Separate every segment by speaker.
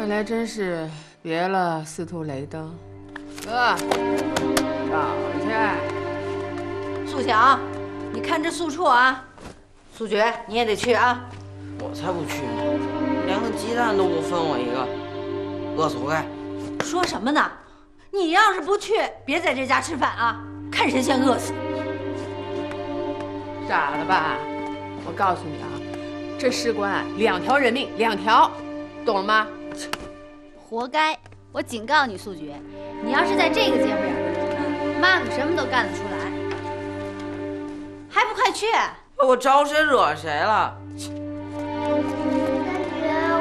Speaker 1: 看来真是别了司徒雷登。哥，找去。
Speaker 2: 苏晓，你看着苏处啊。苏觉，你也得去啊。
Speaker 3: 我才不去呢，连个鸡蛋都不分我一个，饿死活该。
Speaker 2: 说什么呢？你要是不去，别在这家吃饭啊！看谁先饿死。
Speaker 1: 傻了吧？我告诉你啊，这事关2条人命，2条，懂了吗？
Speaker 4: 活该！我警告你，苏觉，你要是在这个节骨眼上留呢，妈可什么都干得出来。还不快去！
Speaker 3: 我招谁惹谁了？
Speaker 5: 大姐，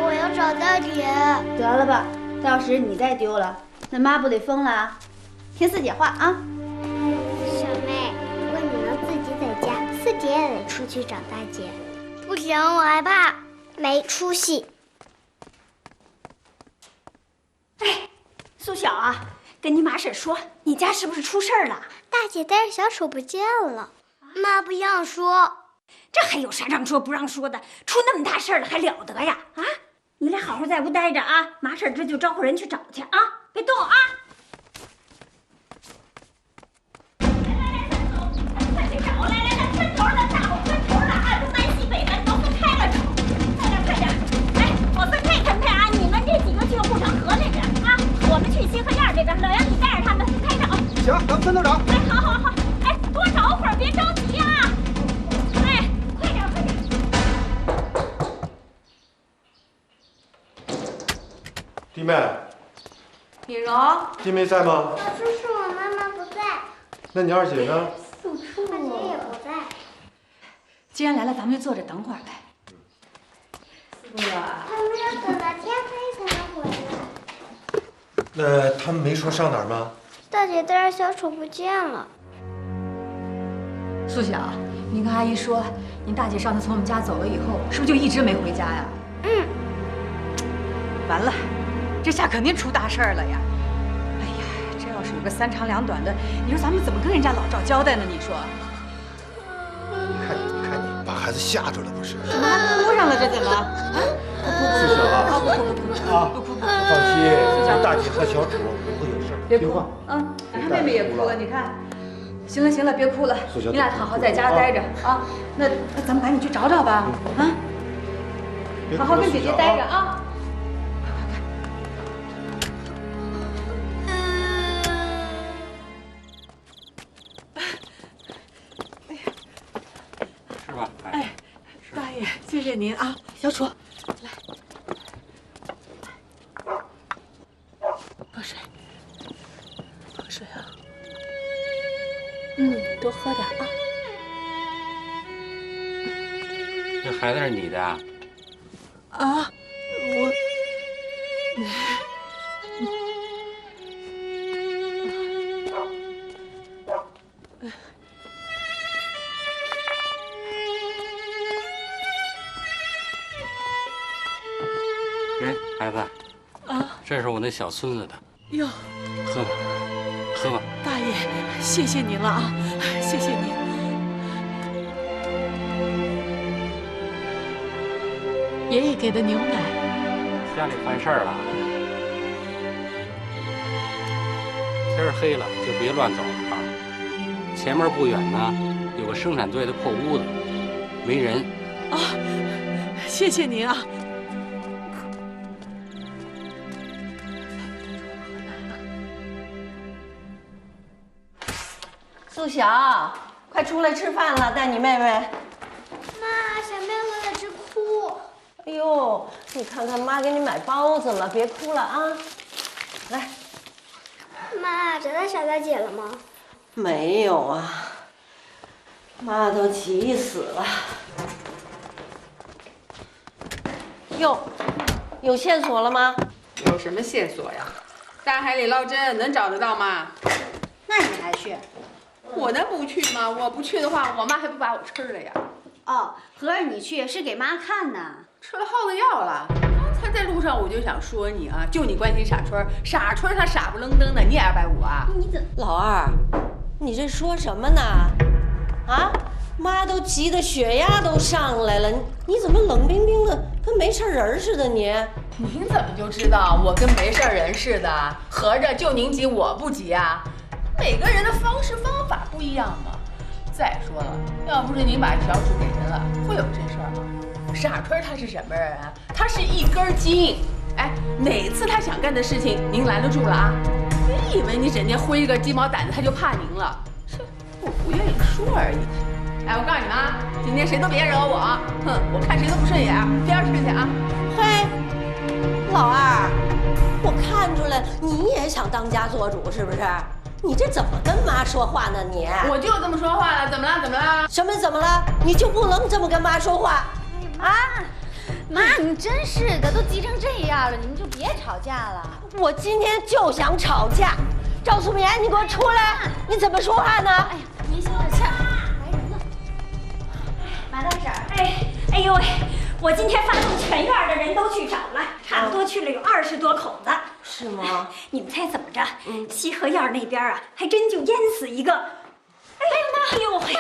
Speaker 5: 我要找大姐。
Speaker 4: 得了吧，到时你再丢了，那妈不得疯了啊！听四姐话啊！
Speaker 5: 小妹，如果你能自己在家，四姐也得出去找大姐。不行，我害怕，没出息。
Speaker 6: 哎，苏晓啊，跟你马婶说，你家是不是出事儿了？
Speaker 5: 大姐带着小丑不见了，妈不让说。
Speaker 6: 这还有啥让说不让说的？出那么大事儿了还了得呀？啊，你俩好好在屋待着啊，马婶这就招呼人去找去啊，别动啊！快去找！来，分头的，大伙分头的啊，东南西北的都分开了找，快点！哎，我分配啊，你们这几个去护城河那边啊，我们去西河沿这边。老杨，你带着他们分开找。
Speaker 7: 行，咱们分头找。
Speaker 6: 哎，好，哎，多找会儿，别着急啊。哎，快点！
Speaker 7: 弟妹，
Speaker 2: 品荣，
Speaker 7: 弟妹在吗？
Speaker 5: 小叔叔，我妈妈不在，
Speaker 7: 那你二姐呢？
Speaker 5: 大姐也不在。
Speaker 6: 既然来了，咱们就坐着等会儿呗。
Speaker 5: 他们要等到天黑才能回来。
Speaker 7: 那他们没说上哪儿吗？
Speaker 5: 大姐带着小丑不见了。
Speaker 6: 苏晓，你跟阿姨说，你大姐上次从我们家走了以后，是不是就一直没回家呀？
Speaker 5: 嗯。
Speaker 2: 完了，这下肯定出大事儿了呀！哎呀，这要是有个3长2短的，你说咱们怎么跟人家老赵交代呢？你说？
Speaker 7: 看你把孩子吓着了不是？
Speaker 2: 怎么还哭上了？这怎么？
Speaker 7: 苏晓啊，不哭，放心，大姐和小楚不会有事儿，
Speaker 2: 别哭
Speaker 7: 听话。
Speaker 2: 啊！你看妹妹也哭了，你看。行了，别哭了，你俩好好在家待着啊。那咱们赶紧去找找吧，啊！好好跟姐姐待着啊。
Speaker 8: 是吧？
Speaker 2: 哎，大爷，谢谢您啊，小楚，来，喝水啊。多喝点啊。
Speaker 8: 这孩子是你的啊？
Speaker 2: 啊，
Speaker 8: 哎，孩子，
Speaker 2: 啊，
Speaker 8: 这是我那小孙子的，
Speaker 2: 哟，
Speaker 8: 喝吧，喝吧。
Speaker 2: 大爷，谢谢您了啊，谢谢您。爷爷给的牛奶。
Speaker 8: 家里犯事儿了，天儿黑了就别乱走了啊。前面不远呢，有个生产队的破屋子，没人。
Speaker 2: 啊，谢谢您啊。
Speaker 9: 苏晓，快出来吃饭了，带你妹妹。
Speaker 5: 妈，小妹妹在这哭。
Speaker 9: 哎呦，你看看妈给你买包子了，别哭了啊。来，
Speaker 5: 妈，找到小大姐了吗？
Speaker 9: 没有啊，妈都急死了。哟，有线索了吗？
Speaker 1: 有什么线索呀？大海里捞针能找得到吗？
Speaker 4: 那你还去？
Speaker 1: 我能不去吗？我不去的话，我妈还不把我吃了呀？
Speaker 4: 哦，合着你去是给妈看呢？
Speaker 1: 吃了耗子药了。刚才在路上我就想说你啊，就你关心傻春儿，傻春儿他傻不愣登的，你也250啊？
Speaker 9: 你怎老二，你这说什么呢？啊，妈都急得血压都上来了，你怎么冷冰冰的跟没事人似的你？
Speaker 1: 您怎么就知道我跟没事人似的？合着就您急我不急啊？每个人的方式方法不一样嘛。再说了，要不是您把小楚给人了，会有这事儿吗？傻春他是什么人啊？他是一根筋。哎，哪次他想干的事情您拦得住了啊？别以为你整天挥个鸡毛掸子他就怕您了，是我不愿意说而已。哎，我告诉你们啊，今天谁都别惹我，哼，我看谁都不顺眼，边儿去去啊！
Speaker 9: 嘿，老二，我看出来你也想当家做主是不是？你这怎么跟妈说话呢你？
Speaker 1: 我就这么说话了，怎么了？怎么了？
Speaker 9: 什么怎么了？你就不能这么跟妈说话啊？
Speaker 4: 妈，你真是的，都急成这样了，你们就别吵架了。
Speaker 9: 我今天就想吵架。赵素棉，你给我出来！你怎么说话呢？
Speaker 4: 哎呀，您消点气儿，来人了。马大婶儿，
Speaker 6: 哎呦喂！我今天发动全院的人都去找了，差不多去了有20多口子。
Speaker 9: 是吗？
Speaker 6: 你们猜怎么着？西河院那边啊，还真就淹死一个。哎呀妈！哎呦喂！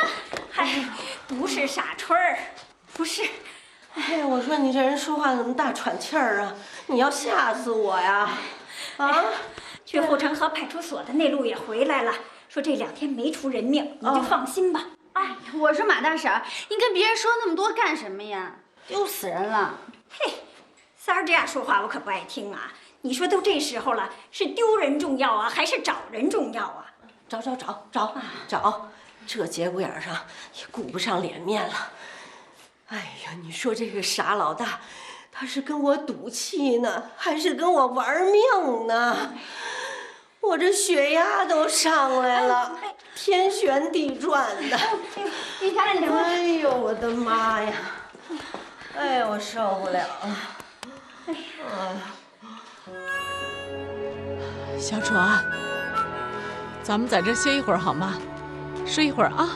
Speaker 6: 还不是傻春儿，不是。
Speaker 9: 哎，我说你这人说话怎么大喘气儿啊？你要吓死我呀！啊！
Speaker 6: 去护城河派出所的那路也回来了，说这2天没出人命，你就放心吧。
Speaker 4: 哎，我说马大婶儿，您跟别人说那么多干什么呀？丢死人了！
Speaker 6: 嘿，三儿这样说话我可不爱听啊！你说都这时候了，是丢人重要啊，还是找人重要啊？
Speaker 9: 找，这节骨眼上也顾不上脸面了。哎呀，你说这个傻老大，他是跟我赌气呢，还是跟我玩命呢？我这血压都上来了，天旋地转的。
Speaker 6: 你看你
Speaker 9: 哎呦，我的妈呀！哎呀，我受不了了。哎呀，
Speaker 10: 小楚啊，咱们在这歇一会儿好吗？睡一会儿啊。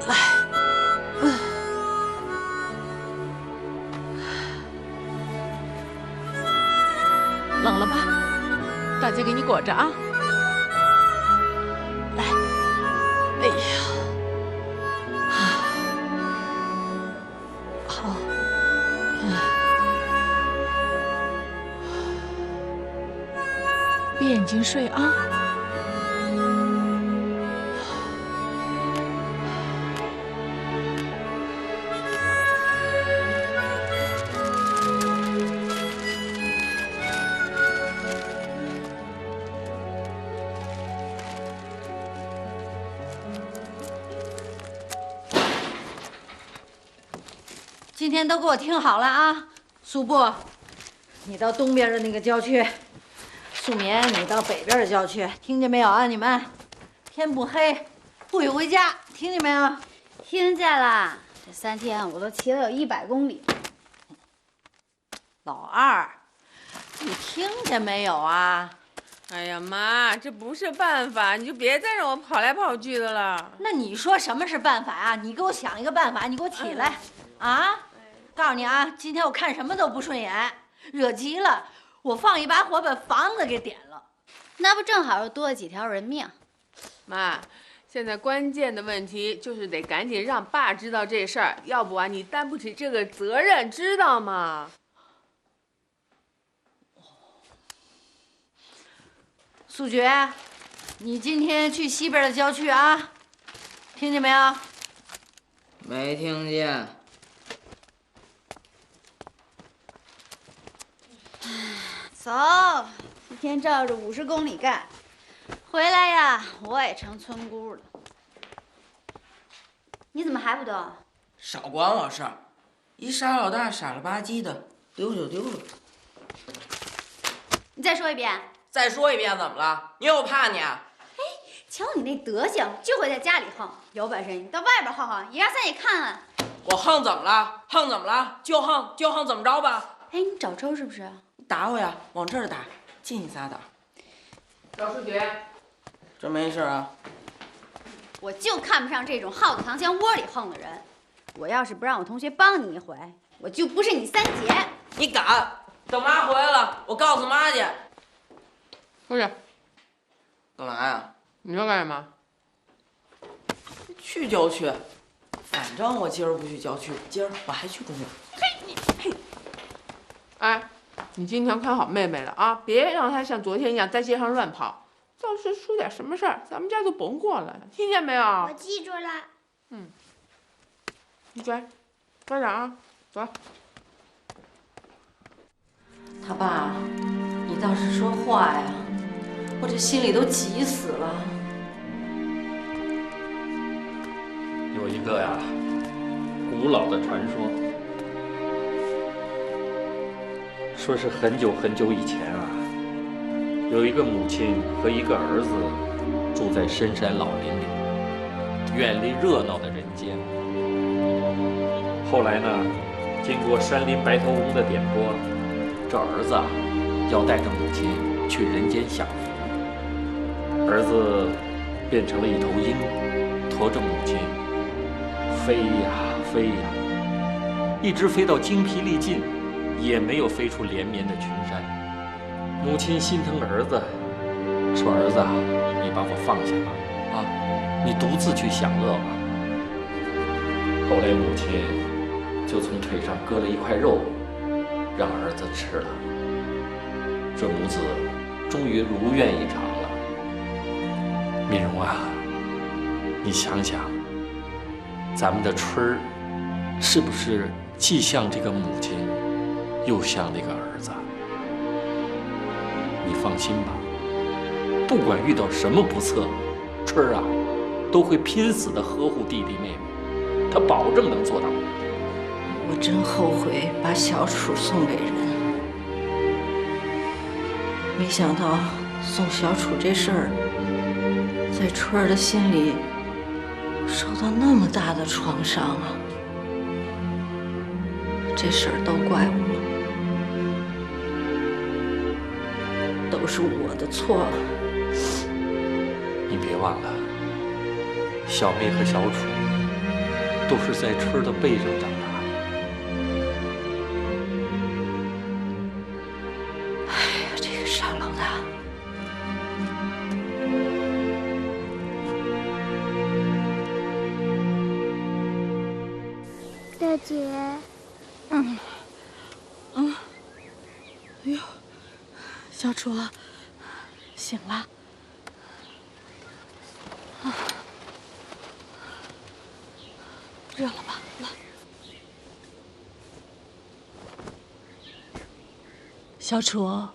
Speaker 10: 来，冷了吧？大姐给你裹着啊。来，哎呀，好，闭眼睛睡啊。
Speaker 2: 今天都给我听好了啊！苏布，你到东边的那个郊区；素棉，你到北边的郊区，听见没有啊？你们，天不黑不许回家，听见没有？
Speaker 4: 听见了。这3天我都骑了有100公里。
Speaker 2: 老二，你听见没有啊？
Speaker 1: 哎呀妈，这不是办法，你就别再让我跑来跑去的了。
Speaker 2: 那你说什么是办法啊？你给我想一个办法，你给我起来，啊！告诉你啊，今天我看什么都不顺眼，惹急了，我放一把火把房子给点了。
Speaker 4: 那不正好又多了几条人命？
Speaker 1: 妈，现在关键的问题就是得赶紧让爸知道这事儿，要不啊，你担不起这个责任，知道吗？
Speaker 2: 素觉，你今天去西边的郊区啊，听见没有？
Speaker 3: 没听见。
Speaker 4: 走，一天照着50公里干，回来呀，我也成村姑了。你怎么还不动？
Speaker 3: 少管我事儿，一傻老大傻了吧唧的，丢就丢了。
Speaker 4: 你再说一遍。
Speaker 3: 再说一遍怎么了？你有怕你啊？
Speaker 4: 哎，瞧你那德行，就会在家里横，有本事你到外边横横，1、2、3也看看。
Speaker 3: 我横怎么了？横怎么了？就横怎么着吧？
Speaker 4: 哎，你找抽是不是？
Speaker 3: 打我呀，往这儿打，进去撒打。
Speaker 1: 老数学，
Speaker 3: 这没事啊。
Speaker 4: 我就看不上这种耗子糖浆窝里横的人。我要是不让我同学帮你一回，我就不是你3姐。
Speaker 3: 你敢？等妈回来了，我告诉妈去。
Speaker 1: 不是，
Speaker 3: 干嘛呀？
Speaker 1: 你说干什么？
Speaker 3: 去就去，
Speaker 9: 反正我今儿不去郊区，今儿我还去公园。
Speaker 11: 嘿，哎，你今天看好妹妹了啊，别让她像昨天一样在街上乱跑。要是出点什么事儿，咱们家就甭过了，听见没有？
Speaker 5: 我记住了。
Speaker 11: 嗯，你乖，乖点啊，走。
Speaker 2: 他爸，你倒是说话呀！我这心里都急死了。
Speaker 12: 有一个呀，古老的传说，说是很久很久以前啊，有一个母亲和一个儿子住在深山老林里，远离热闹的人间。后来呢，经过山林白头翁的点拨，这儿子啊要带着母亲去人间享福。儿子变成了一头鹰，驮着母亲飞呀飞呀，一直飞到精疲力尽，也没有飞出连绵的群山。母亲心疼儿子，说：“儿子，你把我放下吧，啊，你独自去享乐吧。”后来母亲就从腿上割了一块肉，让儿子吃了。这母子终于如愿以偿了。敏荣啊，你想想，咱们的春儿是不是既像这个母亲，又像那个儿子？你放心吧，不管遇到什么不测，春儿啊都会拼死的呵护弟弟妹妹，他保证能做到。
Speaker 2: 我真后悔把小楚送给人，没想到送小楚这事儿，在春儿的心里受到那么大的创伤啊！这事儿都怪我，都是我的错。
Speaker 12: 你别忘了，小妹和小楚都是在春儿的背上长大的。
Speaker 2: 哎呀，这个傻老大！
Speaker 5: 大姐，
Speaker 10: 哎呦，小楚，醒了。热了吧？来，小楚，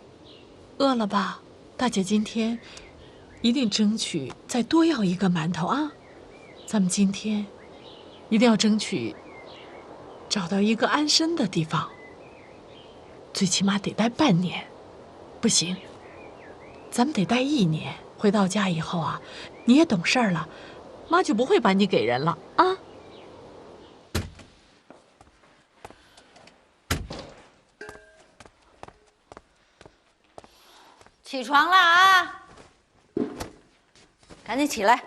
Speaker 10: 饿了吧？大姐今天一定争取再多要一个馒头啊！咱们今天一定要争取找到一个安身的地方，最起码得待半年，不行，咱们得待1年。回到家以后啊，你也懂事儿了，妈就不会把你给人了啊。
Speaker 2: 起床了啊！赶紧起来。